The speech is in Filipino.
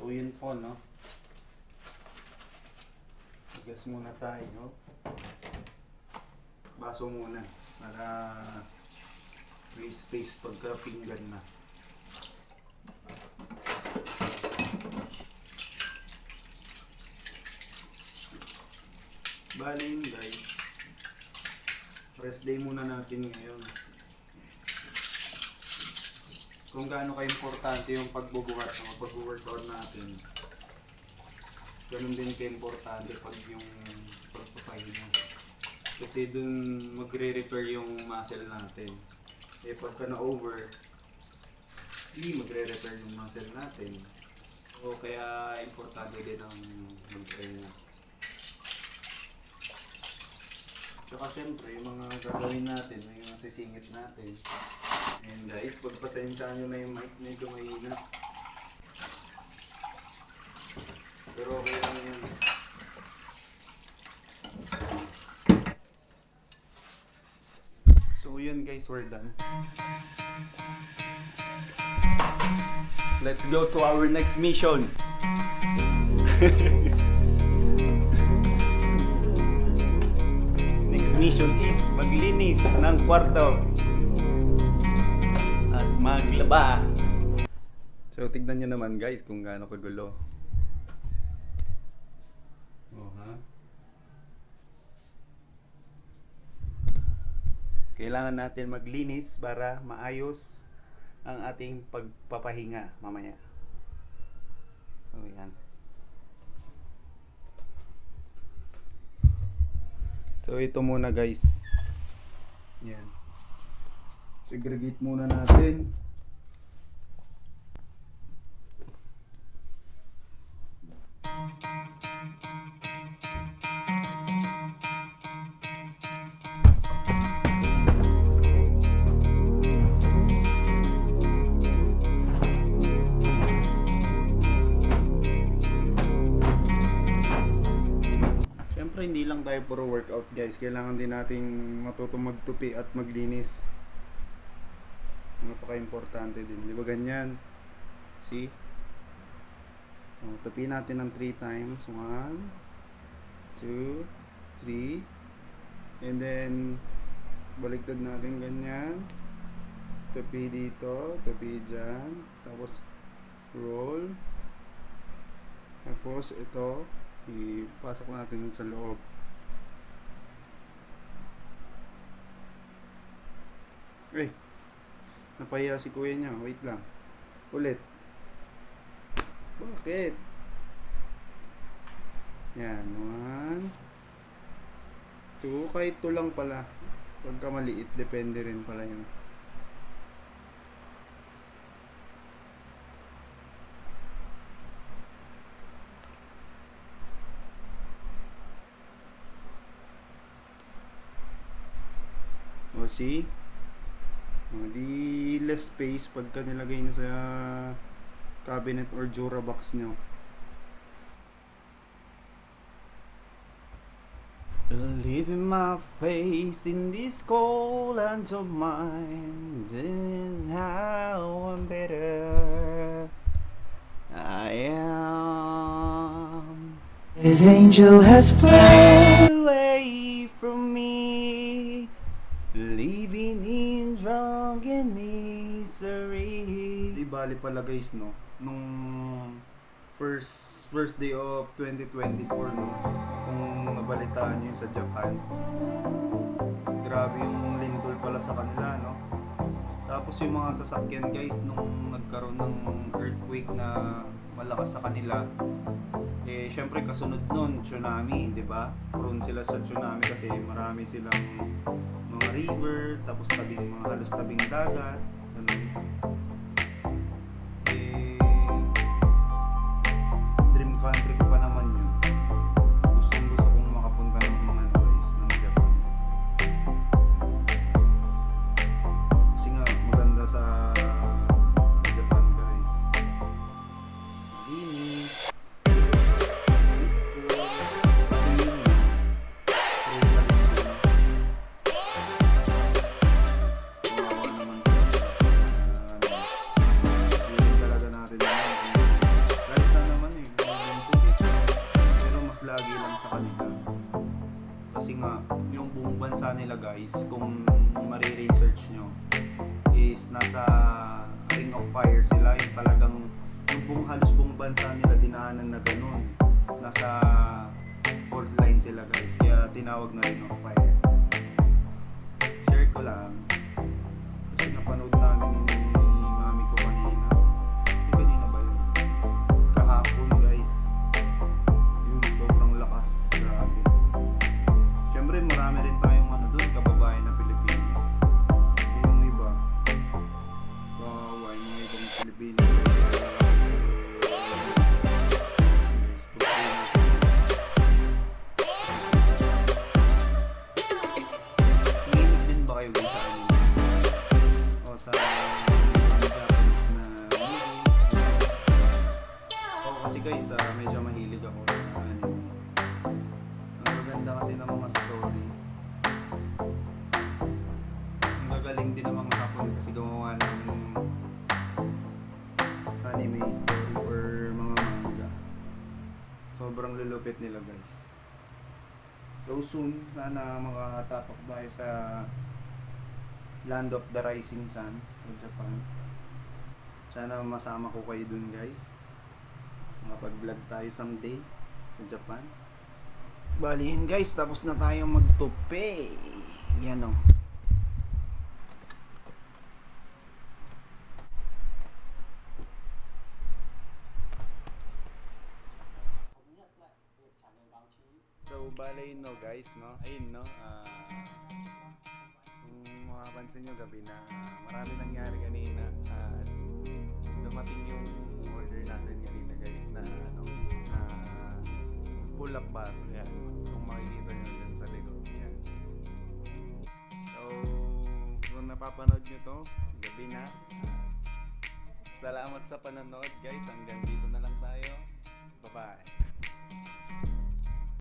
So yun po, no? Gas muna tayo. Baso muna para may space pagka pinggan na. Bali guys, rest day muna natin ngayon. Kung gaano ka-importante yung pagbubuhat o pag-workout natin, ganun din ka-importante pag yung pagpapahinga. Kasi dun magre-repair yung muscle natin. Eh pagka na-over, hindi magre-repair yung muscle natin. So kaya importante din ang magpahinga. Tsaka syempre, yung mga gagawin natin, yung mga sisingit natin. And guys, pagpasensyahan nyo na yung mic, medyo mahina. Pero okay lang yun. So yun guys, we're done. Let's go to our next mission. Mission is maglinis ng kwarto at maglaba. So tignan nyo naman guys kung gaano kagulo. Oh, ha? Kailangan natin maglinis para maayos ang ating pagpapahinga mamaya. So yan. So ito muna guys. Yan. Segregate muna natin. Hindi lang tayo puro workout guys, kailangan din nating matutong magtupi at maglinis. Napaka-importante din, di ba ganyan? See? So, tupi natin ng 3 times. 1 2 3, and then baliktad natin ganyan, tupi dito, tupi dyan, tapos roll, tapos ito ipasok natin sa loob. Napahiya si kuya niya. Wait lang. Ulit. Bakit? Yan. 1 2, kahit 2 lang pala. Pagka maliit, depende rin pala yun. O see? Di less space pagka nilagay nyo sa cabinet or Jura box nyo. Leaving my face in this cold lands of mine, this is how I'm better I am. His angel has flown away from me, living in drunken misery. Di bali pala guys, no, nung first day of 2024, no, kung nabalitaan nyo sa Japan, grabe yung lindol pala sa kanila, no. Tapos yung mga sasakyan guys, nung nagkaroon ng earthquake na malakas sa kanila, eh syempre kasunod nun tsunami, di ba? Prone sila sa tsunami kasi marami silang mga river, tapos mga halos tabing dagat, ganun. Eh dream country ko pa naman yun. Gusto kong makapunta ng mga guys ng Japan. Kasi nga maganda sa Japan guys. Linis. guys, kung mari-research nyo, is nasa Ring of Fire sila. Yung talagang yung halos buong bansa nila dinaanan na ganun. Nasa fault line sila guys, kaya tinawag na Ring of Fire. Share ko lang kasi napanood namin ni mami ko kanina. Kanina ba yun? Kahapon guys. Yung sobrang lakas, grabe. Siyempre marami rin tayong doon, kababayan na Pilipino. Yung iba, kawawa yung mga ibang Pilipino. Mahilig din ba kayo guys sa anime? O sa mga Japanese na movie? Ako kasi guys, medyo mahilig ako sa anime. Ang maganda kasi ng mga story. Ang gagaling din ng mga Hapon kasi gumawa ng anime story or mga manga. Sobrang lulupit nila guys. So soon, sana makatapak tayo sa Land of the Rising Sun sa Japan. Sana masama ko kayo dun guys. Makapag-vlog tayo someday sa Japan. Balihin guys, tapos na tayo magtupi. Yan o. So bale yun no guys, no? Ayun no, kung makapansin nyo gabi na marami nangyari kanina at dumating yung order natin kanina guys na na pull up bar. Yan, kung makikita nyo dyan sa likod yan. So kung napapanood nyo to, gabi na. Salamat sa panonood guys, hanggang dito na lang tayo. Bye bye.